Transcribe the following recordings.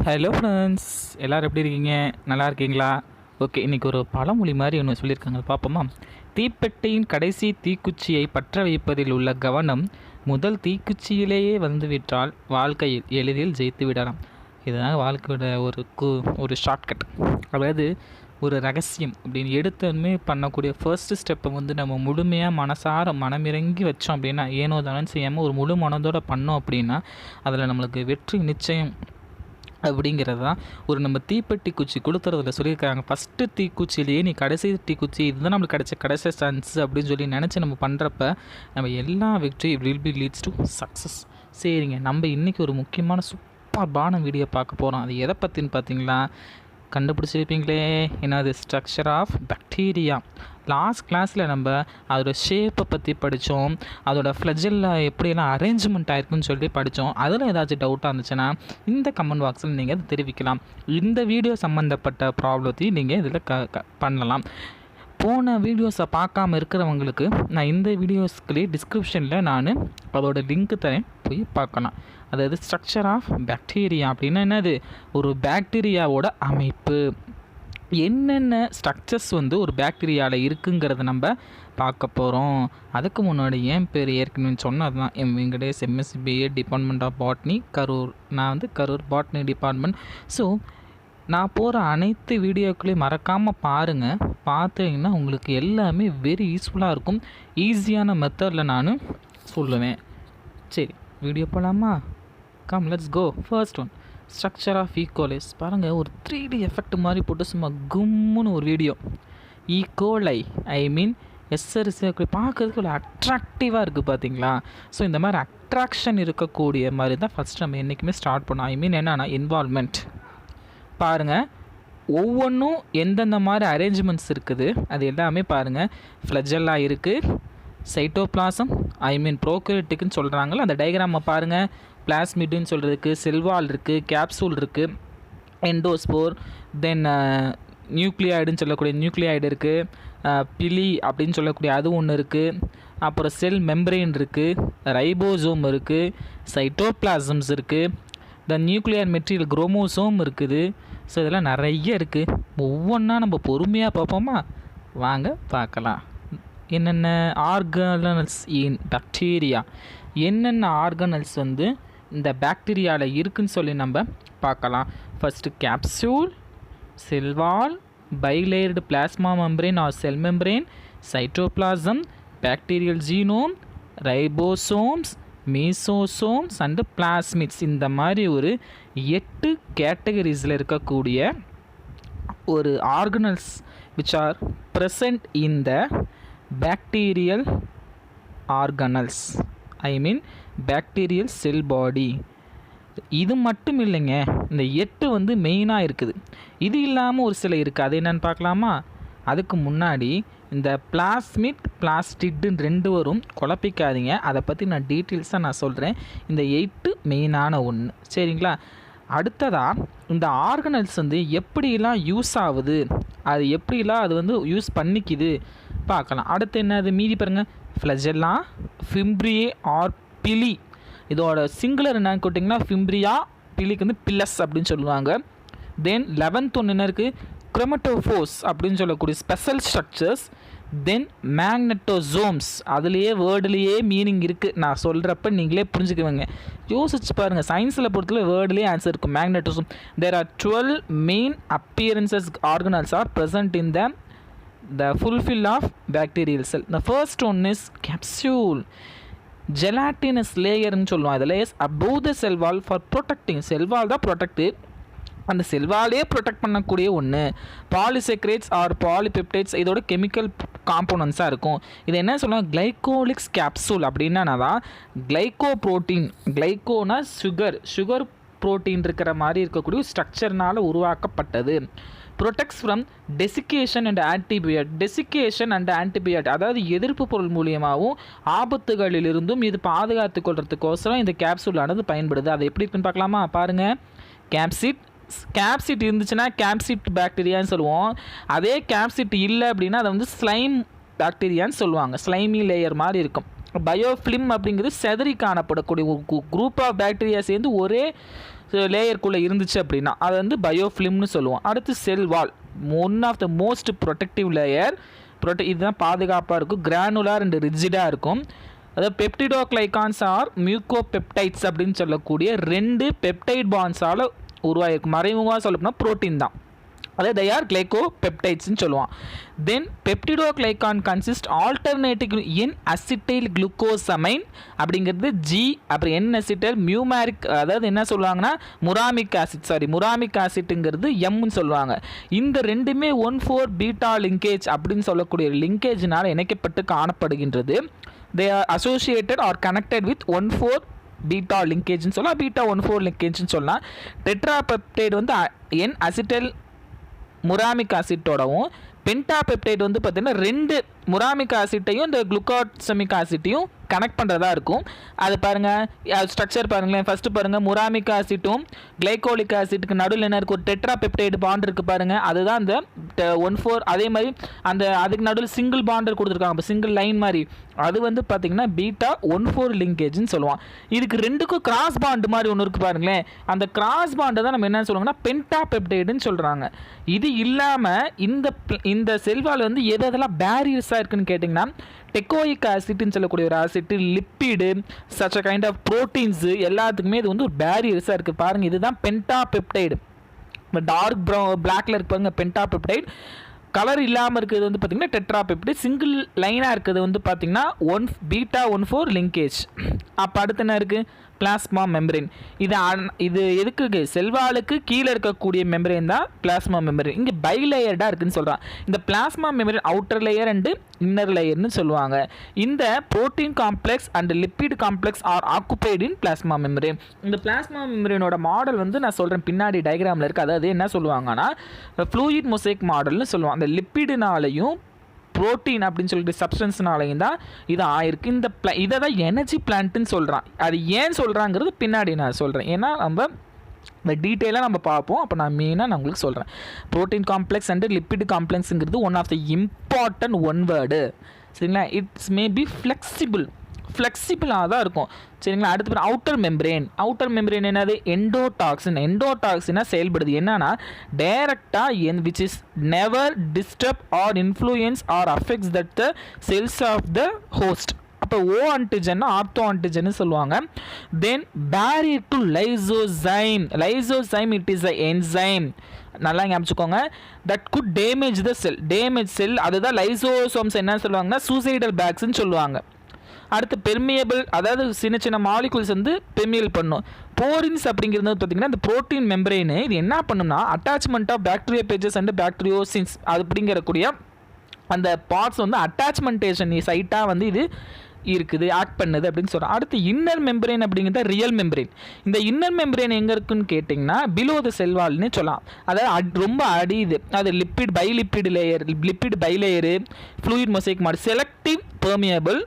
Hello friends, எல்லோரும் எப்படி இருக்கீங்க? நல்லா இருக்கீங்களா? ஓகே, இன்றைக்கி ஒரு பழமொழி மாதிரி ஒன்று சொல்லியிருக்காங்க, பார்ப்போமா? தீப்பெட்டியின் கடைசி தீக்குச்சியை பற்ற வைப்பதில் உள்ள கவனம் முதல் தீக்குச்சியிலேயே வந்துவிட்டால் வாழ்க்கையில் எளிதில் ஜெயித்து விடலாம். இதுதான் வாழ்க்கையோட ஒரு ஷார்ட்கட், அதாவது ஒரு ரகசியம் அப்படின்னு எடுத்தோன்னே பண்ணக்கூடிய ஃபர்ஸ்ட் ஸ்டெப்பை நம்ம முழுமையாக மனமிறங்கி வச்சோம் அப்படின்னா, ஏனோ தானே செய்யாமல் ஒரு முழு மனதோடு பண்ணோம் அப்படின்னா அதில் நம்மளுக்கு வெற்றி நிச்சயம் அப்படிங்கிறது தான் ஒரு நம்ம தீப்பெட்டி குச்சி கொடுத்துறதுல சொல்லியிருக்காங்க. ஃபஸ்ட்டு தீக்குச்சிலேயே நீ கடைசி தீக்குச்சி இதுதான் நம்மளுக்கு கிடைச்ச கடைசி சான்ஸ் அப்படின்னு சொல்லி நினச்சி நம்ம பண்ணுறப்ப நம்ம எல்லா வெற்றி will be leads to success. சரிங்க, நம்ம இன்றைக்கி ஒரு முக்கியமான சூப்பர்பான வீடியோ பார்க்க போகிறோம். அது எதை பற்றின்னு பார்த்தீங்களா? கண்டுபிடிச்சிருப்பீங்களே, என்னது? Structure of bacteria. லாஸ்ட் கிளாஸில் நம்ம அதோட ஷேப்பை பற்றி படித்தோம், அதோட ஃப்ளஜெல்லா எப்படியெல்லாம் அரேஞ்ச்மெண்ட் ஆயிருக்குன்னு சொல்லி படித்தோம். அதில் ஏதாச்சும் டவுட்டாக இருந்துச்சுன்னா இந்த கமெண்ட் பாக்ஸில் நீங்கள் அதை தெரிவிக்கலாம். இந்த வீடியோ சம்மந்தப்பட்ட ப்ராப்ளத்தையும் நீங்கள் இதில் பண்ணலாம். போன வீடியோஸை பார்க்காம இருக்கிறவங்களுக்கு நான் இந்த வீடியோஸ்க்குள்ளே டிஸ்கிரிப்ஷனில் நான் அதோட லிங்க்கு தரேன், போய் பார்க்கலாம். அதாவது ஸ்ட்ரக்சர் ஆஃப் பாக்டீரியா அப்படின்னா என்னது? ஒரு பாக்டீரியாவோட அமைப்பு, என்னென்ன ஸ்ட்ரக்சர்ஸ் ஒரு பாக்டீரியாவில் இருக்குங்கிறத நம்ம பார்க்க போகிறோம். அதுக்கு முன்னாடி என் பேர் ஏற்கனவே சொன்னது தான், M Venkatesh, MSc BA, department of botany, Karur. நான் கரூர் பாட்னி டிபார்ட்மெண்ட். ஸோ நான் போகிற அனைத்து வீடியோக்களையும் மறக்காமல் பாருங்கள். பார்த்தீங்கன்னா உங்களுக்கு எல்லாமே வெரி யூஸ்ஃபுல்லாக இருக்கும். ஈஸியான மெத்தடில் நான் சொல்லுவேன். சரி, வீடியோ போகலாமா? Come let's go. First one, structure of E coli's. பாருங்கள், ஒரு 3D எஃபெக்ட் மாதிரி போட்டு சும்மா கும்முன்னு ஒரு வீடியோ. ஈகோலை எஸ்ஆர்சி பார்க்குறதுக்கு ஒரு அட்ராக்டிவாக இருக்குது, பார்த்தீங்களா? ஸோ இந்த மாதிரி அட்ராக்ஷன் இருக்கக்கூடிய மாதிரி தான் ஃபஸ்ட் நம்ம என்றைக்குமே ஸ்டார்ட் பண்ணோம். என்னென்னா இன்வால்மெண்ட். பாருங்கள், ஒவ்வொன்றும் எந்தெந்த மாதிரி அரேஞ்ச்மெண்ட்ஸ் இருக்குது அது எல்லாமே பாருங்கள். ஃப்ளஜெல்லா இருக்குது, சைட்டோபிளாசம் ப்ரோகேரியோட்டிக்னு சொல்கிறாங்கள அந்த டயக்ராமை பாருங்கள். பிளாஸ்மிடுன்னு சொல்கிறதுக்கு செல்வால் இருக்குது, கேப்சூல் இருக்குது, எண்டோஸ்போர், தென் நியூக்ளியாய்டுன்னு சொல்லக்கூடிய நியூக்ளியாய்டு இருக்குது, பிலி அப்படின்னு சொல்லக்கூடிய அது ஒன்று இருக்குது, அப்புறம் செல் மெம்பரெயின் இருக்குது, ரைபோசோம் இருக்குது, சைட்டோபிளாசம்ஸ் இருக்குது, த நியூக்ளியர் மெட்டீரியல் குரோமோசோம் இருக்குது. ஸோ இதெல்லாம் நிறைய இருக்குது. ஒவ்வொன்றா நம்ம பொறுமையாக பார்ப்போமா? வாங்க பார்க்கலாம். என்னென்ன ஆர்கனல்ஸ் இன் பாக்டீரியா, என்னென்ன ஆர்கனல்ஸ் இந்த பாக்டீரியாவில் இருக்குதுன்னு சொல்லி நம்ம பார்க்கலாம். First capsule, cell wall, bilayered plasma membrane or cell membrane, cytoplasm, bacterial genome, ribosomes, mesosomes and plasmids. இந்த மாதிரி ஒரு 8 கேட்டகரிஸில் இருக்கக்கூடிய ஒரு organelles which are present in the bacterial organelles, bacterial cell body. இது மட்டும் இல்லைங்க, இந்த 8 மெயினாக இருக்குது. இது இல்லாமல் ஒரு சில இருக்குது, அது என்னென்னு பார்க்கலாமா? அதுக்கு முன்னாடி இந்த பிளாஸ்மிட், பிளாஸ்டிட்னு 2 வரும், குழப்பிக்காதீங்க. அதை பற்றி நான் டீட்டெயில்ஸாக நான் சொல்கிறேன். இந்த 8 மெயினான ஒன்று, சரிங்களா? அடுத்ததாக இந்த ஆர்கனல்ஸ் எப்படிலாம் யூஸ் ஆகுது, அது எப்படிலாம் அது யூஸ் பண்ணிக்குது பார்க்கலாம். அடுத்து என்னது மீதி பாருங்கள். Flagella, fimbriae or pili. இதோட சிங்குலர் என்னன்னு கேட்டிங்கன்னா ஃபிம்ப்ரியா, பிலிக்கு பில்லஸ் அப்படின்னு சொல்லுவாங்க. தென் 11th ஒன்று என்ன இருக்குது? குரோமட்டோஃபோர்ஸ் அப்படின்னு சொல்லக்கூடிய ஸ்பெஷல் ஸ்ட்ரக்சர்ஸ். தென் மேக்னட்டோசோம்ஸ். அதுலேயே வேர்டுலேயே மீனிங் இருக்குது, நான் சொல்கிறப்ப நீங்களே புரிஞ்சுக்குவீங்க. யோசிச்சு பாருங்கள், சயின்ஸில் பொறுத்தவரை வேர்டுலேயே ஆன்சர் இருக்கும். Magnetosome. There are 12 main appearances organelles are present in the fulfill of bacterial cell. The first one is capsule. Gelatinous layer ன்னு சொல்லுவோம். அது layers above the cell wall for protecting. cell wall தான் protect, அந்த செல்வாலே protect பண்ணக்கூடிய ஒன்று. Polysaccharides or polypeptides இதோட chemical காம்போனன்ஸாக இருக்கும். இது என்ன சொல்லுவாங்க? கிளைகோலிக்ஸ் கேப்சூல் அப்படின்னா தான் கிளைகோ ப்ரோட்டீன். கிளைகோனா சுகர் ப்ரோட்டீன் இருக்கிற மாதிரி இருக்கக்கூடிய ஸ்ட்ரக்சர்னால் உருவாக்கப்பட்டது. Protects from desiccation and antibiotic. Desiccation and antibiotic, அதாவது எதிர்ப்பு பொருள் மூலியமாகவும் ஆபத்துகளிலிருந்தும் இது பாதுகாத்து கொள்றதுக்கோசரம் இந்த கேப்சூலானது பயன்படுது. அது எப்படி இருக்குன்னு பார்க்கலாமா? பாருங்கள். கேப்சிட் இருந்துச்சுன்னா கேப்சிட் பாக்டீரியான்னு சொல்லுவோம். அதே கேப்சிட் இல்லை அப்படின்னா அதை ஸ்லைம் பாக்டீரியான்னு சொல்லுவாங்க. ஸ்லைமி லேயர் மாதிரி இருக்கும். பயோஃபிலிம் அப்படிங்கிறது செதறி காணப்படக்கூடிய ஒரு குரூப் ஆஃப் பாக்டீரியா சேர்ந்து ஒரே லேயருக்குள்ளே இருந்துச்சு அப்படின்னா அது வந்து பயோஃபிலிம்னு சொல்லுவோம். அடுத்து cell wall, one of the most protective layer. இதுதான் பாதுகாப்பாக இருக்கும், கிரானுலார் அண்ட் ரிஜிடாக இருக்கும். அதாவது பெப்டிடோக்ளைகான்ஸ் ஆர் மியூகோபெப்டைட்ஸ் அப்படின்னு சொல்லக்கூடிய 2 பெப்டைட் பாண்ட்ஸால் உருவாகிருக்கும். மறைமுகமாக சொல்லப்போனால் ப்ரோட்டீன் தான், அதாவது they are glycopeptides சொல்லுவான். Then peptidoglycan consist alternative N acetyl glucosamine அப்படிங்கிறது ஜி, அப்புறம் என் அசிட்டைல் மியூமேரிக், அதாவது என்ன சொல்லுவாங்கன்னா முராமிக் ஆசிட்டுங்கிறது எம்னு சொல்லுவாங்க. இந்த ரெண்டுமே 1,4 பீட்டா லிங்கேஜ் அப்படின்னு சொல்லக்கூடிய லிங்கேஜினால் இணைக்கப்பட்டு காணப்படுகின்றது. They are associated or connected with 1,4 beta லிங்கேஜ்னு சொல்லலாம், பீட்டா 1,4 லிங்கேஜ்னு சொல்லலாம். டெட்ராபெப்டைடு வந்து என் அசிட்டைல் முராமிக் ஆசிட்டோடவும், பென்டாபெப்டைட் வந்து பார்த்திங்கன்னா 2 முராமிக் ஆசிட்டையும் இந்த குளுக்கோசமிக் ஆசிட்டையும் கனெக்ட் பண்ணுறதா இருக்கும். அது பாருங்கள், ஸ்ட்ரக்சர் பாருங்களேன். ஃபஸ்ட்டு பாருங்கள், முராமிக் ஆசிட்டும் கிளைகோலிக் ஆசிட்டுக்கு நடுவில் என்ன இருக்குது, ஒரு டெட்ராபெப்டைடு பாண்ட் இருக்குது பாருங்கள், அதுதான் அந்த 1,4. அதே மாதிரி அதுக்கு நடுவில் சிங்கிள் பாண்டர் கொடுத்துருக்காங்க, இப்போ சிங்கிள் லைன் மாதிரி, அது வந்து பார்த்திங்கன்னா பீட்டா 1,4 லிங்கேஜ்னு சொல்லுவான். இதுக்கு 2க்கும் கிராஸ் பாண்டு மாதிரி ஒன்று இருக்குது பாருங்களேன், அந்த கிராஸ் பாண்டை தான் நம்ம என்ன சொல்லுவாங்கன்னா பென்டாபெப்டைடுன்னு சொல்கிறாங்க. இது இல்லாமல் இந்த செல்வால் வந்து எதெல்லாம் பேரியர்ஸாக இருக்குன்னு கேட்டிங்கன்னா, டெக்கோயிக் ஆசிட்னு சொல்லக்கூடிய ஒரு acid, lipid, such a kind of proteins எல்லாத்துக்குமே இது வந்து ஒரு பேரியர்ஸாக இருக்குது. பாருங்கள், இதுதான் பென்டாபெப்டைடு. இப்போ டார்க் பிளாக்ல இருக்கு பாருங்க பென்டாபெப்டைடு. கலர் இல்லாமல் இருக்கிறது வந்து பார்த்திங்கன்னா டெட்ராபெப்டைடு. சிங்கிள் லைனாக இருக்கிறது வந்து பார்த்திங்கன்னா பீட்டா 1,4 லிங்கேஜ். அப்போ அடுத்து என்ன இருக்குது, பிளாஸ்மா மெம்பரேன். இது எதுக்கு, செல்வாலுக்கு கீழே இருக்கக்கூடிய மெம்பரேன் தான் பிளாஸ்மா மெம்பரேன். இங்கே பைலேயர்டாக இருக்குன்னு சொல்கிறான். இந்த plasma membrane outer layer and inner லேயர்னு சொல்லுவாங்க. இந்த protein complex and lipid complex are occupied in plasma membrane. இந்த பிளாஸ்மா மெம்பரேனோட மாடல் வந்து நான் சொல்கிறேன் பின்னாடி டயக்ராமில் இருக்குது. அதாவது என்ன சொல்லுவாங்கன்னா ஃப்ளூயிட் மொசைக் மாடல்னு சொல்லுவாங்க. அந்த லிப்பிடுனாலையும் புரோட்டீன் அப்படின்னு சொல்லிட்டு சப்ஸ்டன்ஸ்னாலையும் தான் இது ஆயிருக்கு. இதை தான் எனர்ஜி பிளான்ட்டுன்னு சொல்கிறான். அது ஏன் சொல்கிறாங்கிறது பின்னாடி நான் சொல்கிறேன், ஏன்னா நம்ம இந்த டீட்டெயிலாக நம்ம பார்ப்போம். அப்போ நான் மெயினாக நான் உங்களுக்கு சொல்கிறேன். ப்ரோட்டீன் காம்ப்ளெக்ஸ் அண்ட் லிப்பிட் காம்ப்ளெக்ஸுங்கிறது one of the important one word, சரிங்களா. இட்ஸ் மே பி ஃப்ளெக்சிபிளாக தான் இருக்கும், சரிங்களா. அடுத்து அவுட்டர் மெம்பரேன் என்னது, எண்டோடாக்சினாக செயல்படுது. என்னன்னா டைரக்டாக which is never disturb or influence or affects that the cells of the host. அப்போ ஓ ஆன்டிஜன் ஆர்த்தோ ஆன்டிஜன் சொல்லுவாங்க. Then barrier to lysozyme it is a enzyme, நல்லா ஞாபகிச்சுக்கோங்க. That could damage the cell, அதுதான் lysosomes என்ன சொல்லுவாங்கன்னா suicidal பேக்ஸ்ன்னு சொல்லுவாங்க. அடுத்து permeable, அதாவது சின்ன மாலிகுல்ஸ் வந்து பெர்மியபிள் பண்ணும். போரின்ஸ் அப்படிங்கிறது பார்த்திங்கன்னா இந்த ப்ரோட்டீன் மெம்பரேனு இது என்ன பண்ணும்னா attachment of bacteria phages and bacteriocins அப்படிங்கிறக்கூடிய அந்த பார்ட்ஸ் வந்து அட்டாச்மெண்டேஷன் சைட்டாக வந்து இது இருக்குது, ஆக்ட் பண்ணுது அப்படின்னு சொல்கிறோம். அடுத்து இன்னர் மெம்பரேன் அப்படிங்கிறது ரியல் மெம்பரேன். இந்த இன்னர் மெம்பரேன் எங்கே இருக்குன்னு கேட்டிங்கன்னா பிலோ த செல்வால்னு சொல்லலாம். அதாவது ரொம்ப அடியுது, அது lipid bilayer fluid mosaic model. Selective permeable,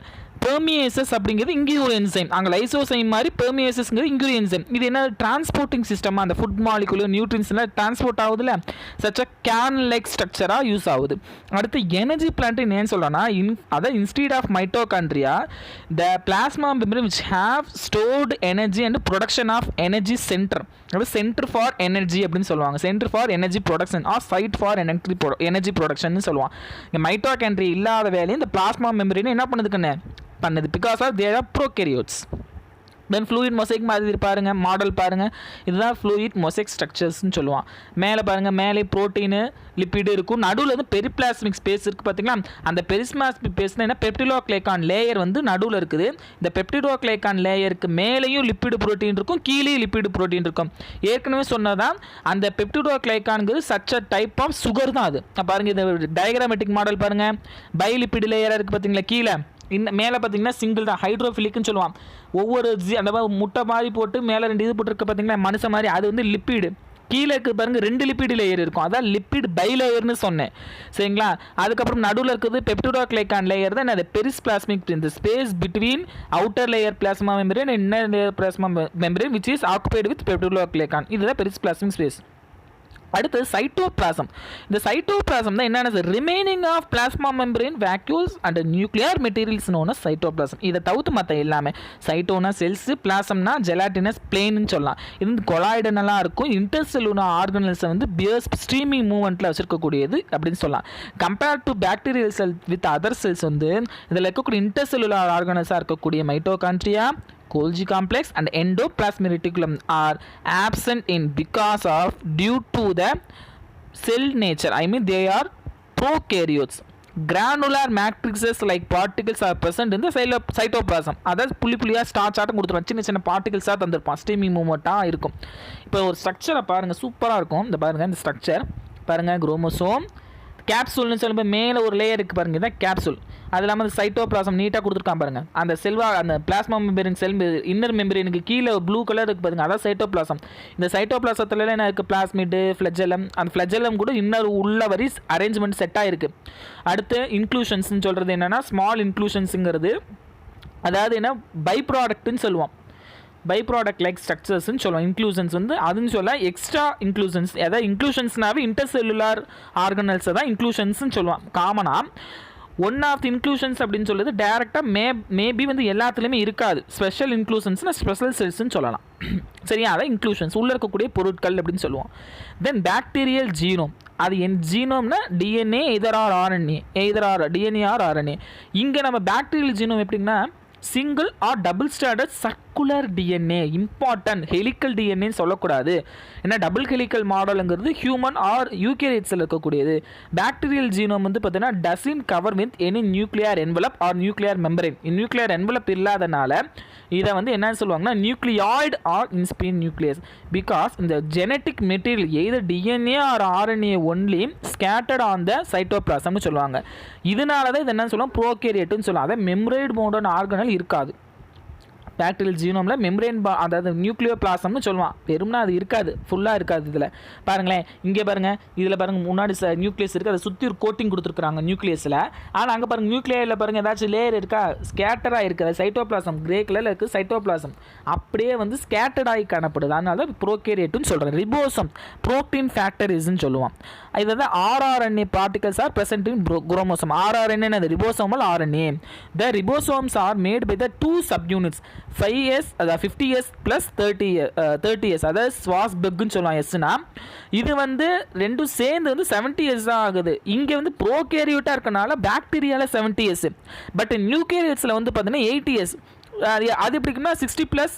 permeases அப்படிங்கிறது இங்கே ஒரு என்சைம், அங்கே லைசோசைம் மாதிரி பெர்மியேசஸ்ங்கிறது இங்கே ஒரு என்சைம். இது என்ன டிரான்ஸ்போர்ட்டிங் சிஸ்டம், அந்த ஃபுட் மாலிகுலர் நியூட்ரியன்ஸ்லாம் டிரான்ஸ்போர்ட் ஆகுதுல்ல, சச் அ கேன் லைக் ஸ்ட்ரக்சராக யூஸ் ஆகுது. அடுத்து எனர்ஜி பிளான்ட் ஏன்னு சொல்லலாம்னா அதாவது instead of mitochondria the plasma membrane which have stored energy and production of energy centre, அதாவது சென்டர் ஃபார் எனர்ஜி அப்படின்னு சொல்லுவாங்க. Centre for energy production or site for energy production சொல்லுவாங்க. இங்கே மைட்டோகாண்ட்ரி இல்லாத வேலையை இந்த பிளாஸ்மா மெம்பரேன் என்ன பண்ணுதுக்குன்னு பண்ணுது, because of there are prokaryotes. Then fluid mosaic மாதிரி பாருங்கள், மாடல் பாருங்கள், இதுதான் ஃப்ளூயிட் மொசைக் ஸ்ட்ரக்சர்ஸ்னு சொல்லுவான். மேலே பாருங்கள், மேலே ப்ரோட்டீனு லிப்பிடு இருக்கும், நடுவில் வந்து பெரிப்ளாஸ்மிக் ஸ்பேஸ் இருக்குது பார்த்தீங்களா. அந்த பெரிப்ளாஸ்மிக் ஸ்பேஸ்னால் என்ன, பெப்டிடோக்ளைகான் லேயர் வந்து நடுவில் இருக்குது. இந்த பெப்டிடோக்ளைகான் லேயருக்கு மேலேயும் லிப்பிடு ப்ரோட்டீன் இருக்கும், கீழேயும் லிப்பிடு ப்ரோட்டீன் இருக்கும். ஏற்கனவே சொன்னதான் அந்த பெப்டிடோக்ளைகான்ங்கிறது such a type of sugar தான். அது பாருங்கள், இந்த டயக்ராமேட்டிக் மாடல் பாருங்கள், பைலிப்பிடு லேயராக இருக்குது பார்த்தீங்களா. கீழே இந்த மேலே பார்த்தீங்கன்னா சிங்கிள் தான், ஹைட்ரோஃபிலிக்னு சொல்லுவான். ஒவ்வொரு அந்த முட்டை மாதிரி போட்டு மேலே 2 இது போட்டுருக்க பார்த்தீங்கன்னா மனுஷன் மாதிரி, அது வந்து லிப்பிடு. கீழே இருக்குது பாருங்கள் 2 லிப்பிடு லேயர் இருக்கும், அதான் லிப்பிட் பைலேயர்னு சொன்னேன், சரிங்களா. அதுக்கப்புறம் நடுவில் இருக்கிறது பெப்டிடோக்ளைகான் லேயர் தான். அது பெரிஸ்பிளாஸ்மிக், இந்த space between outer layer plasma membrane inner layer plasma membrane which is occupied with peptidoglycan, இதுதான் பெரிஸ்பிளாஸ்மிக் ஸ்பேஸ். அடுத்து சைட்டோபிளாசம். இந்த சைட்டோபிளாசம் தான் என்னென்ன remaining of plasma membrane vacuoles and nuclear materials known cytoplasm. இதை தவிர்த்து மற்ற எல்லாமே சைட்டோனா செல்ஸ், பிளாசம்னா ஜெலாட்டினஸ் பிளேன்னு சொல்லலாம். இது வந்து கொலாய்டனலாக இருக்கும். இன்டர்செல்லுலர் ஆர்கனல்ஸை வந்து பியர்ஸ் ஸ்ட்ரீமிங் மூவ்மெண்ட்டில் வச்சிருக்கக்கூடியது அப்படின்னு சொல்லலாம். Compared to bacterial cell with other cells வந்து இதில் இருக்கக்கூடிய இன்டர்செல்லுலர் ஆர்கனல்ஸாக இருக்கக்கூடிய mitochondria, Golgi complex and endoplasmic reticulum are absent in because of due to the cell nature. I mean they are prokaryotes. Granular matrices like particles are present in the cytoplasm. அதாவது புள்ளியாக starch ஆட்டம் கொடுத்துருவான், சின்ன சின்ன பார்ட்டிகல்ஸாக தந்திருப்பான், steaming மூவ்மெண்ட்டாக இருக்கும். இப்போ ஒரு ஸ்ட்ரக்சரை பாருங்கள், சூப்பராக இருக்கும். இந்த பாருங்கள், இந்த ஸ்ட்ரக்சர் பாருங்கள், குரோமோசோம் கேப்சூல்னு சொல்லும்போது மேலே ஒரு லேயர் இருக்குது பாருங்கள், இதான் கேப்சூல். அது இல்லாமல் அந்த சைட்டோபிளாசம் நீட்டாக கொடுத்துருக்கான் பாருங்கள். அந்த அந்த பிளாஸ்மா மெம்பரின் இன்னர் மெம்பரினுக்கு கீழே ப்ளூ கலர் இருக்குது பாருங்கள், அதான் சைட்டோபிளாசம். இந்த சைட்டோபிளாசத்தில் என்ன இருக்குது, பிளாஸ்மிடு, ஃப்ளெஜலம். அந்த ஃப்ளெஜலம் கூட இன்னொரு உள்ள வரி அரேஞ்ச்மெண்ட் செட்டாக இருக்குது. அடுத்து இன்க்ளூஷன்ஸ்னு சொல்கிறது என்னென்னா, ஸ்மால் இன்க்ளூஷன்ஸுங்கிறது அதாவது என்ன பை ப்ராடக்ட்னு சொல்லுவோம். பை ப்ராடக்ட் லைக் ஸ்ட்ரக்சர்ஸ்ன்னு சொல்லுவோம். இன்க்ளூஷன்ஸ் வந்து அதுன்னு சொல்ல எக்ஸ்ட்ரா இன்க்ளூஷன்ஸ், அதாவது இன்க்ளூஷன்ஸ்னாவே இன்டர்செல்லுலார் ஆர்கனல்ஸை தான் இன்க்ளூஷன்ஸ்னு சொல்லுவான். காமனாக ஒன் ஆஃப் தி இன்க்ளூஷன்ஸ் அப்படின்னு சொல்லுறது டேரெக்டாக மேபி வந்து எல்லாத்துலேயுமே இருக்காது. ஸ்பெஷல் இன்க்ளூஷன்ஸ்னால் ஸ்பெஷல் செல்ஸ்ன்னு சொல்லலாம். சரியா, அதான் இன்க்ளூஷன்ஸ் உள்ளே இருக்கக்கூடிய பொருட்கள் அப்படின்னு சொல்லுவோம். Then bacterial genome. அது ஜீனோம்னா டிஎன்ஏ டிஎன்ஏ ஆர் ஆர்என்ஏ. இங்கே நம்ம பாக்டீரியல் ஜீனோம் எப்படின்னா single or double standard circular DNA. Important helical டிஎன்ஏன்னு சொல்லக்கூடாது, ஏன்னா டபுள் ஹெலிக்கல் மாடலுங்கிறது ஹியூமன் ஆர் யூகேரியட்ஸில் இருக்கக்கூடியது. பாக்டீரியல் ஜீனோம் வந்து பார்த்தீங்கன்னா doesn't cover with any nuclear envelope or nuclear membrane. Nuclear envelope இல்லாதனால இதை வந்து என்னன்னு சொல்லுவாங்கன்னா nucleoid or incipient nucleus. Because இந்த genetic material either DNA or RNA only scattered on the சைட்டோபிளாசம்னு சொல்லுவாங்க. இதனால தான் இது என்னன்னு சொல்லுவோம், ப்ரோகேரியட்னு சொல்லுவாங்க. அதை மெம்பரேன் மோடான ஆர்கனல் இருக்காது. பாக்டீரியல் ஜீனோமில் மெம்பரேன் அதாவது நியூக்ளியோபிளாசம்னு சொல்லுவான், வெறும்னா அது இருக்காது, ஃபுல்லாக இருக்காது. இதில் பாருங்களேன், இங்கே பாருங்கள், இதில் பாருங்கள் முன்னாடி நியூக்ளியஸ் இருக்குது, அதை சுற்றி ஒரு கோட்டிங் கொடுத்துருக்குறாங்க நியூக்ளியஸில். ஆனால் அங்கே பாருங்கள் நியூக்ளியரில் பாருங்கள் ஏதாச்சும் லேயர் இருக்கா, ஸ்கேட்டராக இருக்குது. சைட்டோபிளாசம் கிரே கலரில் இருக்குது, சைட்டோபிளாசம் அப்படியே வந்து ஸ்கேட்டர்டாகி காணப்படுது. அதனால ப்ரோகேரியட்னு சொல்கிறேன். ரிபோசம் புரோட்டீன் ஃபேக்டரிஸ்ன்னு சொல்லுவான். இது வந்து RRNA particles are present in chromosome. RRNA என்னது, ribosomal RNA. The ribosomes are made by the two subunits 5s அதாவது 50s plus 30s, அதாவது ஸ்வாஸ்பெர்க்னு சொல்லலாம். எஸ்னா இது வந்து ரெண்டும் சேர்ந்து வந்து 70s தான் ஆகுது. இங்கே வந்து ப்ரோகேரியோட்டாக இருக்கனால பாக்டீரியாவில் 70s, பட் நியூகேரியட்ஸில் வந்து பார்த்தீங்கன்னா 80s. அது எப்படின்னா 60 plus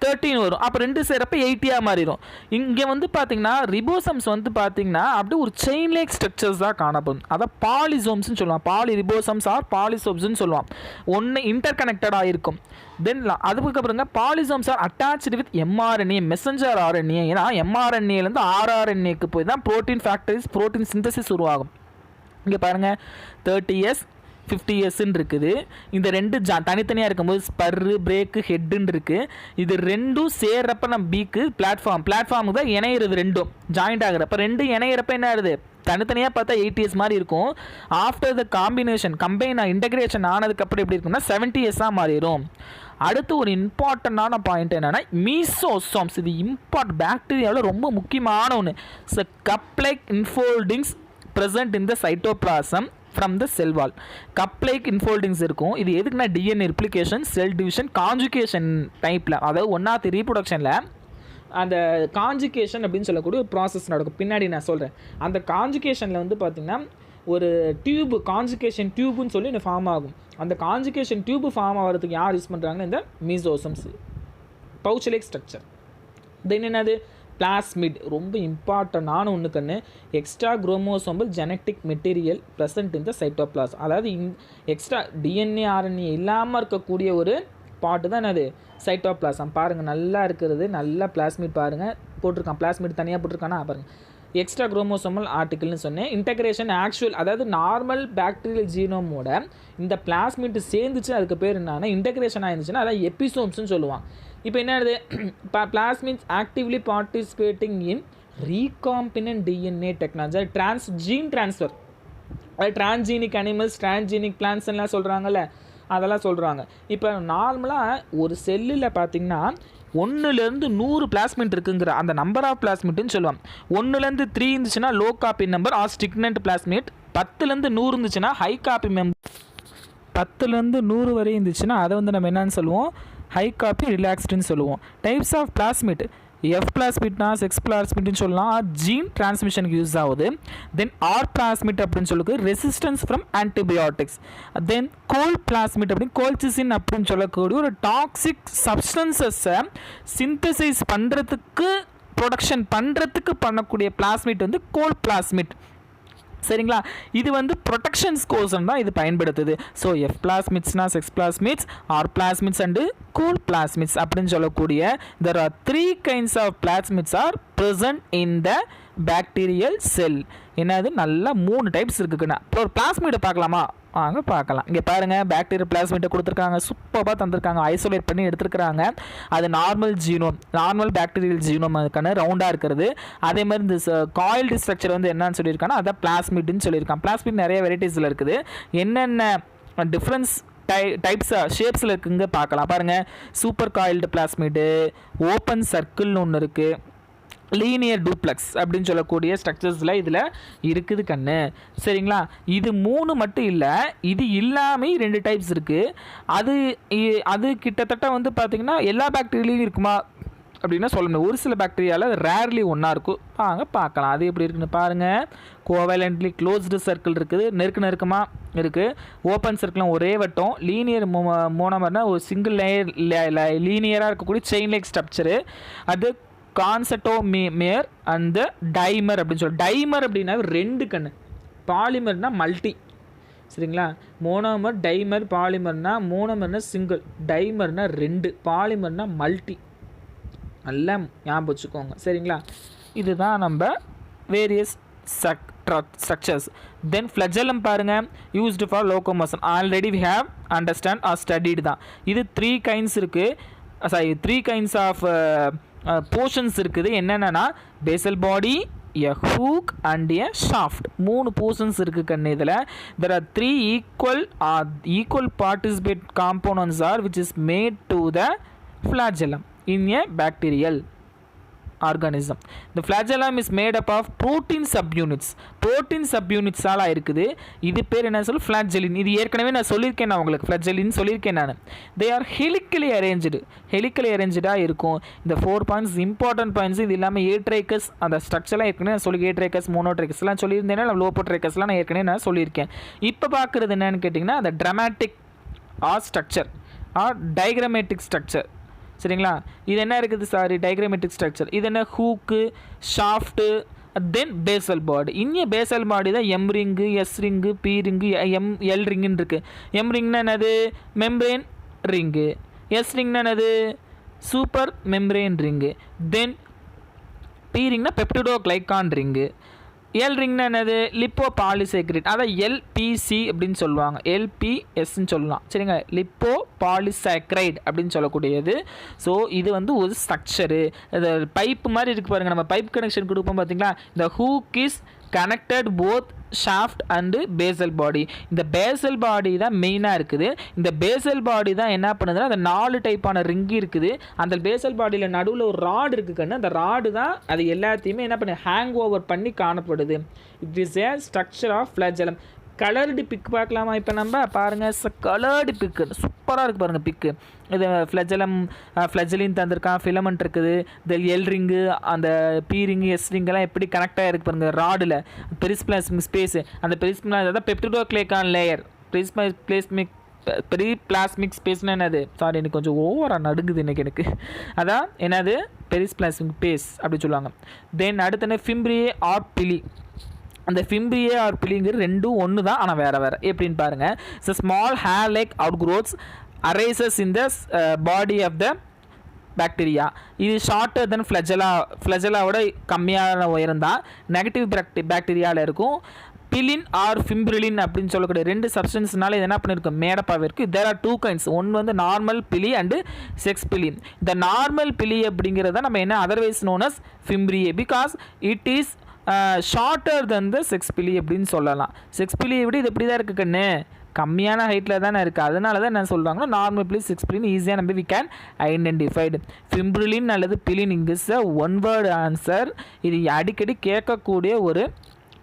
13 வரும். அப்போ ரெண்டு சேர்றப்ப 80 மாறிடும். இங்கே வந்து பார்த்தீங்கன்னா ரிபோசம்ஸ் வந்து பார்த்தீங்கன்னா அப்படியே ஒரு செயின் லேக் ஸ்ட்ரக்சர்ஸ் தான் காணப்படும். அதை பாலிசோம்ஸ்னு சொல்லுவான். ரிபோசம்ஸ் ஆர் பாலிசோம்ஸ்ன்னு சொல்லுவான். ஒன்று இன்டர் இருக்கும். தென் அதுக்கப்புறங்க polysomes are attached with mRNA messenger RNA. ஏன்னா mRNAலேருந்து RRNAக்கு போய் தான் ப்ரோட்டீன் ஃபேக்டரிஸ் ப்ரோட்டீன் சிந்தசிஸ் உருவாகும். இங்கே பாருங்கள் 30s 50sன்னு இருக்குது. இந்த ரெண்டு தனித்தனியாக இருக்கும்போது ஸ்பர்ரு பிரேக்கு ஹெட்டுன்னு இருக்குது. இது ரெண்டும் சேர்றப்ப நம்ம பீக்கு பிளாட்ஃபார்முக்கு தான் இணையிறது. ரெண்டும் ஜாயிண்ட் ஆகுறப்ப ரெண்டு இணையிறப்ப என்ன ஆகுது, தனித்தனியாக பார்த்தா 80s மாதிரி இருக்கும். ஆஃப்டர் த கம்பைன் இன்டகிரேஷன் ஆனதுக்கப்புறம் எப்படி இருக்கும்னா 70s மாறிடும். அடுத்து ஒரு இம்பார்ட்டண்டான பாயிண்ட் என்னென்னா மீசோசோம்ஸ். இது பாக்டீரியாவில் ரொம்ப முக்கியமான ஒன்று. Cup like infoldings present in the cytoplasm from the cell wall. Cup like infoldings இருக்கும். இது எதுக்குன்னா DNA replication, cell division, conjugation டைப்பில், அதாவது ஒன்னாவது ரீப்ரொடக்ஷனில் அந்த கான்ஜுகேஷன் அப்படின்னு சொல்லக்கூடிய ஒரு ப்ராசஸ் நடக்கும். பின்னாடி நான் சொல்கிறேன். அந்த கான்ஜுகேஷனில் வந்து பார்த்திங்கன்னா ஒரு கான்ஜுகேஷன் டியூப்னு சொல்லி இந்த ஃபார்ம் ஆகும். அந்த கான்ஜுகேஷன் டியூப் ஃபார்ம் ஆகிறதுக்கு யார் யூஸ் பண்ணுறாங்கன்னா இந்த மீசோசம்ஸ், பவுச் லைக் ஸ்ட்ரக்சர். தென் என்னது பிளாஸ்மிட், ரொம்ப இம்பார்ட்டண்டான ஒன்று கண்ணு. Extra chromosomal genetic material present இந்த சைட்டோபிளாசம். அதாவது எக்ஸ்ட்ரா டிஎன்ஏ ஆர்என்ஏ இல்லாமல் இருக்கக்கூடிய ஒரு பாட்டு தான் என்னது சைட்டோபிளாசம். பாருங்கள் நல்லா இருக்கிறது, நல்லா பிளாஸ்மிட் பாருங்கள் போட்டிருக்கான். பிளாஸ்மிட் தனியாக போட்டிருக்கானா பாருங்கள். எக்ஸ்ட்ரா குரோமோசோமல் ஆர்டிக்கிள்னு சொன்னேன். இன்டகிரேஷன் ஆக்சுவல், அதாவது நார்மல் பாக்டீரியல் ஜீனோமோட இந்த பிளாஸ்மிட் சேர்ந்துச்சு, அதுக்கு பேர் என்னன்னா இன்டகிரேஷன் ஆயிருந்துச்சுன்னா அதான் எபிசோம்ஸ்னு சொல்லுவான். இப்போ என்னது, plasmids actively participating in recombinant DNA technology, gene transfer. அது டிரான்ஸ்ஜீனிக் அனிமல்ஸ், டிரான்ஸ்ஜீனிக் பிளான்ட்ஸ் எல்லாம் சொல்கிறாங்கல்ல, அதெல்லாம் சொல்கிறாங்க. இப்போ நார்மலாக ஒரு செல்லில் பார்த்திங்கன்னா 1லேருந்து 100 பிளாஸ்மிட் இருக்குங்கிற அந்த நம்பர் ஆஃப் பிளாஸ்மிட்னு சொல்லுவாங்க. 1லேருந்து 3 இருந்துச்சுன்னா low copy number or stringent plasmid. 10லேருந்து 100 இருந்துச்சுன்னா ஹை காப்பி மெம்பர். 10லேருந்து 100 வரை இருந்துச்சுன்னா அதை வந்து நம்ம என்னன்னு சொல்லுவோம், ஹை காப்பி ரிலாக்ஸ்டுன்னு சொல்லுவோம். டைப்ஸ் ஆஃப் பிளாஸ்மிட், எஃப் பிளாஸ்மிட்னா செக்ஸ் பிளாஸ்மிட்னு சொல்லலாம், ஜீன் டிரான்ஸ்மிஷனுக்கு யூஸ் ஆகுது. தென் ஆர் பிளாஸ்மிட் அப்படின்னு சொல்லுது resistance from antibiotics. Then goal plasmid அப்படின்னு கோல்சிசின் அப்படின்னு சொல்லக்கூடிய ஒரு டாக்ஸிக் சப்ஸ்டன்சஸை சிந்தசைஸ் பண்ணுறதுக்கு ப்ரொடக்ஷன் பண்ணுறதுக்கு பண்ணக்கூடிய பிளாஸ்மிட் வந்து கோல் பிளாஸ்மிட். சரிங்களா, இது வந்து ப்ரொடெக்ஷன்ஸ் கோசம் தான் இது பயன்படுத்துது. ஸோ எஃப் பிளாஸ்மிட்ஸ்னா sex plasmids, R plasmids and col plasmids அப்படின்னு சொல்லக்கூடிய there are 3 kinds of plasmids are present in the bacterial cell. என்னது நல்லா 3 டைப்ஸ் இருக்குதுன்னா இப்போ ஒரு பிளாஸ்மிட்டை பார்க்கலாமா, வாங்க பார்க்கலாம். இங்கே பாருங்கள், பாக்டீரியல் பிளாஸ்மிட்டை கொடுத்துருக்காங்க, சூப்பராக தந்திருக்காங்க, ஐசோலேட் பண்ணி எடுத்துருக்குறாங்க. அது normal genome, normal bacterial genome அதுக்கான ரவுண்டாக இருக்கிறது. அதே மாதிரி இந்த காயில்டு ஸ்ட்ரக்சர் வந்து என்னன்னு சொல்லியிருக்காங்கன்னா அதான் பிளாஸ்மிட்னு சொல்லியிருக்காங்க. பிளாஸ்மிட் நிறைய வெரைட்டிஸில் இருக்குது. என்னென்ன டிஃப்ரென்ஸ் டைப்ஸாக ஷேப்ஸில் இருக்குங்க பார்க்கலாம். பாருங்கள், சூப்பர் காயில்டு பிளாஸ்மிடு, ஓப்பன் சர்க்கிள்னு ஒன்று இருக்குது, லீனியர் டூப்ளெக்ஸ் அப்படின்னு சொல்லக்கூடிய ஸ்ட்ரக்சர்ஸில் இதில் இருக்குது கண்ணு. சரிங்களா, இது 3 மட்டும் இல்லை, இது இல்லாமல் 2 டைப்ஸ் இருக்குது. அது கிட்டத்தட்ட வந்து பார்த்திங்கன்னா எல்லா பாக்டீரியாலையும் இருக்குமா அப்படின்னா சொல்லணும். ஒரு சில பாக்டீரியாவில் ரேர்லி ஒன்றா இருக்கும். வாங்க பார்க்கலாம் அது எப்படி இருக்குன்னு. பாருங்கள், கோவேலண்ட்லி க்ளோஸ்டு சர்க்கிள் இருக்குது, நெருக்கமாக இருக்குது. ஓப்பன் சர்க்கிளும் ஒரே வட்டம். லீனியர் மோனோமர்னா ஒரு சிங்கிள் லேயர் லீனியராக இருக்கக்கூடிய செயின் லைக் ஸ்ட்ரக்சரு. அது கான்செட்டோமேர் அண்ட் டைமர் அப்படின்னு சொல்லி. டைமர் அப்படின்னா 2 கண்ணு, பாலிமர்னா மல்டி. சரிங்களா, மோனோமர் டைமர் பாலிமர்னா, மோனோமர்னா சிங்கிள், டைமர்னா 2, பாலிமர்னா மல்டி. நல்லா ஞாபகம் வச்சுக்கோங்க. சரிங்களா, இதுதான் நம்ம வேரியஸ் ஸ்ட்ரக்சர்ஸ். தென் ஃப்ளஜெல்லம் பாருங்கள், used for locomotion. Already we have understand or studied தான். இது 3 கைண்ட்ஸ் இருக்குது. 3 கைண்ட்ஸ் ஆஃப் போர்ஷன்ஸ் இருக்குது. என்னென்னா basal body, a hook and a shaft. 3 portions இருக்குது கண்ணு. இதில் there are 3 equal participate components are which is made to the flagellum in a bacterial organism. The flagellum is made up of protein subunits. protein subunits all இருக்குது. இது பேர் என்ன சொல்லு, flagellin. இது ஏற்கனவே நான் சொல்லியிருக்கேன், நான் உங்களுக்கு flagellin சொல்லியிருக்கேன் நான். they are helically arranged இருக்கும். இந்த 4 பாயிண்ட்ஸ் இம்பார்ட்டன்ட் பாயிண்ட்ஸ். இது இல்லாமல் ஏட்ரைக்கஸ் அந்த ஸ்ட்ரக்சர்லாம் ஏற்கனவே நான் சொல்லி, ஏட்ரைக்கஸ் மோனோட்ரைக்கஸ்லாம் சொல்லியிருந்தேன்னா, லோபோட்ரைக்கஸ்லாம் நான் ஏற்கனவே நான் சொல்லியிருக்கேன். இப்போ பார்க்குறது என்னன்னு கேட்டிங்கன்னா அந்த dramatic or structure or diagrammatic structure. சரிங்களா, இது என்ன இருக்குது, டைக்ராமேட்டிக் ஸ்ட்ரக்சர். இது என்ன, hook, shaft, then basal body. இங்கே பேசல் பாடி தான் M ring, S ring, P ring, L ரிங்குன்னு இருக்குது. எம் ரிங்னா என்னது, மெம்ப்ரேன் ரிங்கு. எஸ் ரிங்னா என்னது, super membrane ring. Then P ரிங்னா பெப்டிடோக்ளைகான் ரிங்கு. எல் ரிங்னா என்னது, லிப்போ பாலிசேக்ரேட். அதான் எல்பிசி அப்படின்னு சொல்லுவாங்க, எல்பிஎஸ்ன்னு சொல்லலாம். சரிங்க, லிப்போ பாலிசாக்ரைட் அப்படின்னு சொல்லக்கூடியது. ஸோ இது வந்து ஒரு ஸ்ட்ரக்சரு. இது பைப்பு மாதிரி இருக்குது பாருங்கள், நம்ம பைப் கனெக்ஷன் கொடுப்போம் பார்த்தீங்களா. இந்த hook is connected both shaft and basal body. இந்த பேசல் பாடி தான் மெயினாக இருக்குது. இந்த பேசல் பாடி தான் என்ன பண்ணுதுன்னா, அந்த 4 டைப்பான ரிங்கு இருக்குது. அந்த பேசல் பாடியில் நடுவில் ஒரு ராடு இருக்குது கண்ணு. அந்த ராடு தான் அது எல்லாத்தையுமே என்ன பண்ணு, ஹேங் ஓவர் பண்ணி காணப்படுது. It is a structure of flagellum. Coloured pic பார்க்கலாமா இப்போ நம்ம பாருங்கள். கலர்டு பிக்கு சூப்பராக இருக்குது பாருங்கள் பிக்கு. இது ஃப்ளஜெலின் தந்திருக்கான், ஃபிலமெண்ட் இருக்குது, தென் எல் ரிங்கு, அந்த பி ரிங்கு, எஸ் ரிங்கெல்லாம் எப்படி கனெக்டாக இருக்குது பாருங்கள் ராடில். பெரிஸ்பிளாஸ்மிக் ஸ்பேஸு, அந்த பெரிஸ்பிளாஸ் அதான் பெப்டிடோக்ளைகான் லேயர். பெரிப்ளாஸ்மிக் ஸ்பேஸ்னால் என்னது, சாரி எனக்கு கொஞ்சம் ஓவராக நடுங்குது இன்றைக்கி எனக்கு. அதான் என்னது, பெரிஸ்பிளாஸ்மிக் ஸ்பேஸ் அப்படி சொல்லுவாங்க. தென் அடுத்த ஃபிம்ப்ரியே ஆர் பிலி. அந்த ஃபிம்ப்ரியே ஆர் பிலிங்கிறது 2 ஒன்று தான், ஆனால் வேறு எப்படின்னு பாருங்கள். So small hair like outgrowths arises in the body of the bacteria. இது ஷார்ட்டர் தென் ஃப்ளஜெல்லாவோட கம்மியான உயரம் தான் நெகட்டிவ் பாக்டீரியாவில் இருக்கும். பிலின் ஆர் ஃபிம்ப்ரிலின் அப்படின்னு சொல்லக்கூடிய 2 சப்ஸ்டன்ஸ்னால இது என்ன பண்ணியிருக்கும், மேடப்பாக இருக்குது. There are 2 kinds. ஒன்று வந்து normal pili and sex pili. இந்த நார்மல் பிலி அப்படிங்கிறத நம்ம என்ன otherwise known as fimbriae because it is shorter then the sex pili அப்படின்னு சொல்லலாம். செக்ஸ் பிலியை விட இது எப்படி தான் இருக்குது கண்ணு, கம்மியான ஹைட்டில் தானே இருக்குது. அதனால தான் என்ன சொல்கிறாங்கன்னா நார்மல் பிளி 6 பிலின்னு ஈஸியாக நம்ம வி கேன் ஐடென்டிஃபைடு. ஃபிப்ரிலின் அல்லது pilin in English one word answer. இது அடிக்கடி கேட்கக்கூடிய ஒரு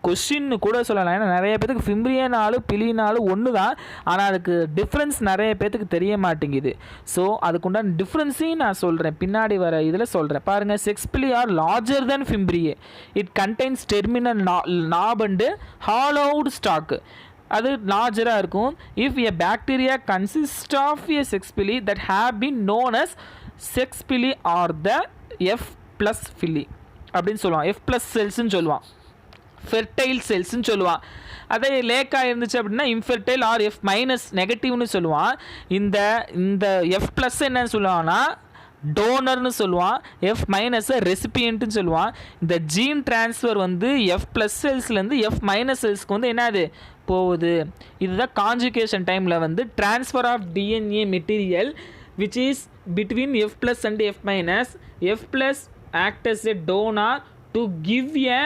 கொஷின்னு கூட சொல்லலாம். ஏன்னா நிறைய பேத்துக்கு ஃபிப்ரியனாலும் பிலினாலும் ஒன்று தான், ஆனால் அதுக்கு டிஃப்ரென்ஸ் நிறைய பேத்துக்கு தெரிய மாட்டேங்குது. ஸோ அதுக்குண்டான டிஃப்ரென்ஸையும் நான் சொல்கிறேன், பின்னாடி வர இதில் சொல்கிறேன். பாருங்கள், sex pili are larger then fimbriae. It contains terminal knob and hollowed stalk. அது லார்ஜராக இருக்கும். If a bacteria consist of a sex pili that have been known as sex pili are the F plus pili அப்படின்னு சொல்லுவான். எஃப் ப்ளஸ் செல்ஸ்ன்னு சொல்லுவான், fertile செல்ஸ்ன்னு சொல்லுவான். அதே லேக்காக இருந்துச்சு அப்படின்னா இன்ஃபெர்டைல் ஆர் எஃப் மைனஸ் நெகட்டிவ்னு சொல்லுவான். இந்த இந்த எஃப் ப்ளஸ் என்னன்னு சொல்லுவான்னா டோனர்னு சொல்லுவான், எஃப் மைனஸை ரெசிபியன்ட்னு சொல்லுவான். இந்த ஜீன் டிரான்ஸ்ஃபர் வந்து எஃப் ப்ளஸ் செல்ஸ்லேருந்து எஃப் மைனஸ் செல்ஸ்க்கு வந்து என்னது போகுது. இதுதான் கான்ஜுகேஷன் டைமில் வந்து transfer of DNA material which is between F plus and F minus. F plus act as a donor to give a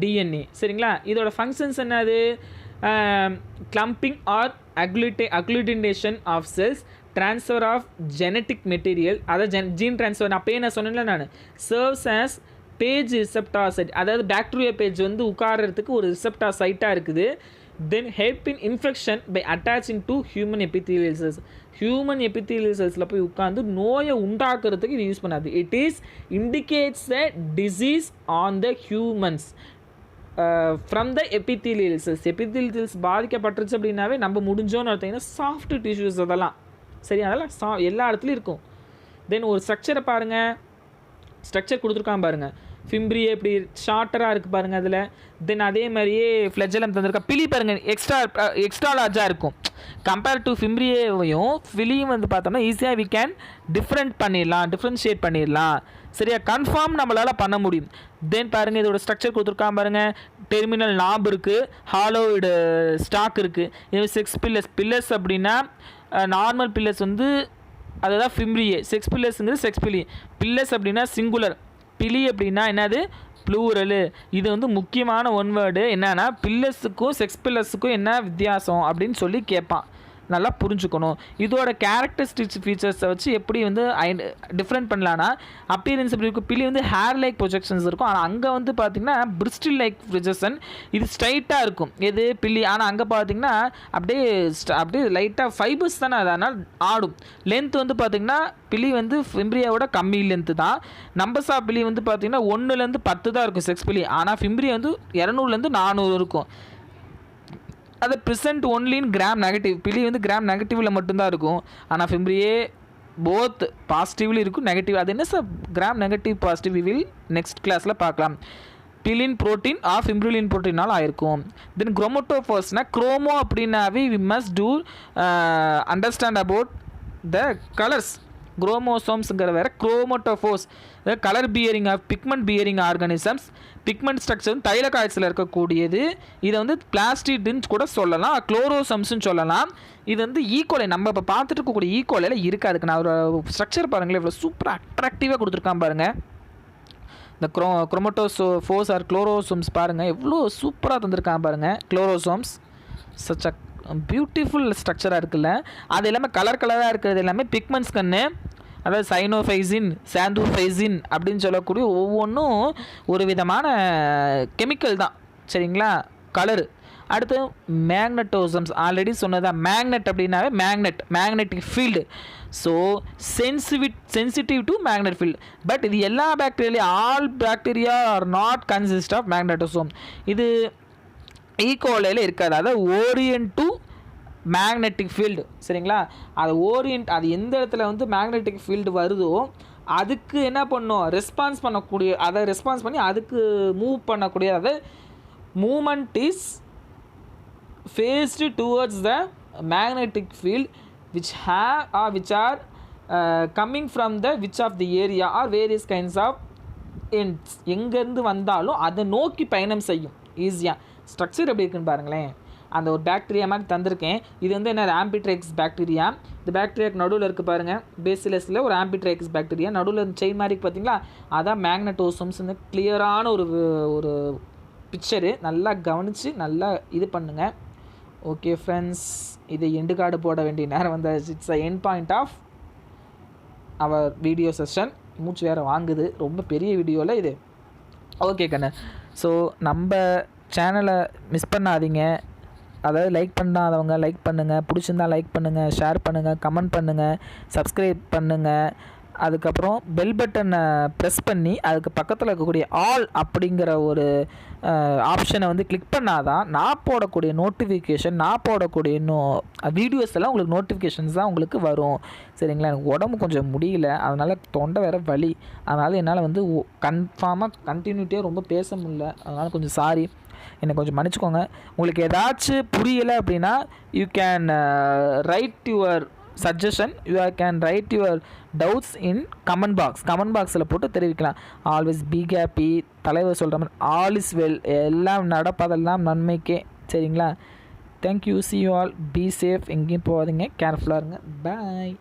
DNA. சரிங்களா, இதோட ஃபங்க்ஷன்ஸ் என்னது? Clumping or agglutination of cells, transfer of genetic material, அதாவது gene transfer. அப்பயே நான் சொன்னேன்ல நான், serves as phage receptor site, அதாவது bacteria page வந்து உட்காரத்துக்கு ஒரு ரிசெப்டார் சைட்டாக இருக்குது. Then help in infection by attaching to human epithelial cells. Human epithelial செல்ஸில் போய் உட்காந்து நோயை உண்டாக்குறதுக்கு இது யூஸ் பண்ணாது. It is indicates a disease on the humans from the epithelial cells. Epithelial cells பாதிக்கப்பட்டுருச்சு அப்படின்னாவே நம்ம முடிஞ்சோன்னு பார்த்தீங்கன்னா சாஃப்ட் டிஷ்யூஸ் அதெல்லாம் சரி, அதெல்லாம் எல்லா இடத்துலையும் இருக்கும். தென் ஒரு ஸ்ட்ரக்சரை பாருங்கள், ஸ்ட்ரக்சர் கொடுத்துருக்கான் பாருங்கள். ஃபிப்ரியே இப்படி ஷார்ட்டராக இருக்குது பாருங்கள் அதில். தென் அதே மாதிரியே ஃப்ளெஜலம் தந்திருக்கா. பிலி பாருங்கள் எக்ஸ்ட்ரா லார்ஜாக இருக்கும். கம்பேர் டு ஃபிப்ரியேவையும் ஃபிலியும் வந்து பார்த்தோம்னா ஈஸியாக வி கேன் டிஃப்ரென்ஷியேட் பண்ணிடலாம். சரியா, கன்ஃபார்ம் நம்மளால் பண்ண முடியும். தென் பாருங்கள் இதோட ஸ்ட்ரக்சர் கொடுத்துருக்கான் பாருங்கள். டெர்மினல் நாப் இருக்குது, ஹாலோவிடு ஸ்டாக் இருக்குது. இது 6 பில்லர்ஸ் அப்படின்னா நார்மல் பில்லர்ஸ் வந்து அதுதான் ஃபிப்ரியே. 6 பில்லர்ஸுங்கிறது செக்ஸ்பிலி. பில்லர்ஸ் அப்படின்னா சிங்குலர், பிலி அப்படின்னா என்னது ப்ளூரலு. இது வந்து முக்கியமான ஒன் வேர்டு. என்னன்னா பில்லர்ஸுக்கும் செக்ஸ் பில்லர்ஸுக்கும் என்ன வித்தியாசம் அப்படின்னு சொல்லி கேட்பான், நல்லா புரிஞ்சுக்கணும். இதோட கேரக்டரிஸ்டிக்ஸ் ஃபீச்சர்ஸை வச்சு எப்படி வந்து டிஃப்ரெண்ட் பண்ணலான்னா, அப்பியரன்ஸ் எப்படி இருக்கும், பில்லி வந்து ஹேர் லைக் ப்ரொஜெக்ஷன்ஸ் இருக்கும், ஆனால் அங்கே வந்து பார்த்திங்கன்னா பிரிஸ்டில் லைக் ப்ரொஜெக்ஷன். இது ஸ்ட்ரைட்டாக இருக்கும் எது பில்லி, ஆனால் அங்கே பார்த்திங்கன்னா அப்படியே லைட்டாக ஃபைபர்ஸ் தானே, அதனால் ஆடும். லென்த் வந்து பார்த்திங்கன்னா பில்லி வந்து ஃபிப்ரியாவோட கம்மி லென்த்து தான். நம்பர்ஸ் ஆஃப் பில்லி வந்து பார்த்திங்கன்னா 1லேருந்து 10 தான் இருக்கும் செக்ஸ் பில்லி, ஆனால் ஃபிப்ரியா வந்து 200லேருந்து 400 இருக்கும். அது present only in gram negative. Pili வந்து கிராம் நெகட்டிவில் மட்டும்தான் இருக்கும், ஆனால் ஃபிப்ரியே போத் பாசிட்டிவ்லி இருக்கும் நெகட்டிவ். அது என்ன sir gram negative positive, we will next கிளாஸில் பார்க்கலாம். பிலின் ப்ரோட்டீன் ஆஃப் ஃபிப்ரிலின் ப்ரோட்டீனால் ஆயிருக்கும். தென் குரோமோட்டோஃபோர்ஸ்னா குரோமோ அப்படின்னாவே we must to understand about the colours. குரோமோசோம்ஸுங்கிற வேறு, chromatophores colour bearing of pigment bearing organisms. Pigment structure வந்து தைல காய்ச்சல் இருக்கக்கூடியது. இதை வந்து பிளாஸ்டிட்னு கூட சொல்லலாம், குளோரோசம்ஸ்ன்னு சொல்லலாம். இது வந்து ஈகோலை நம்ம இப்போ பார்த்துட்டு இருக்கக்கூடிய ஈகோலையில் இருக்குது. அதுக்கு நான் ஒரு ஸ்ட்ரக்சர் பாருங்களேன், இவ்வளோ சூப்பராக அட்ராக்டிவாக கொடுத்துருக்கான் பாருங்கள். இந்த குரோமோட்டோஃபோர்ஸ் ஆர் குளோரோசோம்ஸ் பாருங்கள் எவ்வளோ சூப்பராக தந்திருக்கான் பாருங்கள். குளோரோசோம்ஸ் சச் அ பியூட்டிஃபுல் ஸ்ட்ரக்சராக இருக்குல்ல. அது எல்லாமே கலராக இருக்கிறது எல்லாமே பிக்மெண்ட்ஸ் கண்ணு, அதாவது சைனோஃபைசின், சாந்தோஃபைசின் அப்படின்னு சொல்லக்கூடிய ஒவ்வொன்றும் ஒரு விதமான கெமிக்கல் தான். சரிங்களா, கலரு. அடுத்து மேக்னட்டோசம்ஸ், ஆல்ரெடி சொன்னதா. மேக்னெட் அப்படின்னாவே magnetic field. So sensitive to magnet field. But இது எல்லா பாக்டீரியாலையும் all bacteria are not consist of magnetosome. இது ஈகோலையில் இருக்காது, அதாவது ஓரியன்ட் டு மேக்னெட்டிக் ஃபீல்டு. சரிங்களா, அது எந்த இடத்துல வந்து மேக்னெட்டிக் ஃபீல்டு வருதோ அதுக்கு என்ன பண்ணும், ரெஸ்பான்ஸ் பண்ணக்கூடிய, அதை ரெஸ்பான்ஸ் பண்ணி அதுக்கு மூவ் பண்ணக்கூடிய, அதாவது moment is faced towards the magnetic field which are coming from the which of the area or various kinds of ends. எங்கேருந்து வந்தாலும் அதை நோக்கி பயணம் செய்யும் ஈஸியாக. ஸ்ட்ரக்சர் எப்படி இருக்குன்னு பாருங்களேன். அந்த ஒரு பாக்டீரியா மாதிரி தந்திருக்கேன். இது வந்து என்ன, ஆம்பிட்ரைக்ஸ் பாக்டீரியா. இந்த பாக்டீரியாவுக்கு நடுவில் இருக்குது பாருங்கள், பேசிலஸில் ஒரு ஆம்பிட்ரைக்ஸ் பாக்டீரியா, நடுவில் செயின் மாதிரி பார்த்தீங்களா, அதான் மேக்னட்டோசோம்ஸ்னு கிளியரான ஒரு பிக்சரு. நல்லா கவனித்து நல்லா இது பண்ணுங்கள். ஓகே ஃப்ரெண்ட்ஸ், இது எண்டு கார்டு போட வேண்டிய நேரம் வந்தாச்சு. It's end point of our video session. மூச்சு வேறு வாங்குது, ரொம்ப பெரிய வீடியோவில் இது. ஓகே கண்ணு, ஸோ நம்ம சேனலை மிஸ் பண்ணாதீங்க. அதாவது லைக் பண்ணாதவங்க லைக் பண்ணுங்கள், பிடிச்சிருந்தா லைக் பண்ணுங்கள், ஷேர் பண்ணுங்கள், கமெண்ட் பண்ணுங்கள், சப்ஸ்கிரைப் பண்ணுங்கள். அதுக்கப்புறம் பெல் பட்டனை ப்ரெஸ் பண்ணி அதுக்கு பக்கத்தில் இருக்கக்கூடிய ஆல் அப்படிங்கிற ஒரு ஆப்ஷனை வந்து கிளிக் பண்ணாதான் நான் போடக்கூடிய நோட்டிஃபிகேஷன், நான் போடக்கூடிய வீடியோஸ் எல்லாம் உங்களுக்கு நோட்டிஃபிகேஷன்ஸ் தான் உங்களுக்கு வரும். சரிங்களா? எனக்கு உடம்பு கொஞ்சம் முடியல, அதனால் தொண்டை வேறு வலி, அதனால் என்னால் வந்து கன்ஃபார்மாக கண்டினியூட்டியாக ரொம்ப பேச முடியல. அதனால் கொஞ்சம் சாரி, என்னை கொஞ்சம் மன்னிச்சுக்கோங்க. உங்களுக்கு ஏதாச்சும் புரியலை அப்படின்னா you can write your suggestion, you can write your doubts in comment பாக்ஸில் போட்டு தெரிவிக்கலாம். ஆல்வேஸ் பி ஹேப்பி, தலைவர் சொல்கிற மாதிரி ஆல் இஸ் வெல், எல்லாம் நடப்பதெல்லாம் நன்மைக்கே. சரிங்களா? Thank you, C you all, be safe, எங்கேயும் போகாதீங்க, கேர்ஃபுல்லாக இருங்க, பாய்.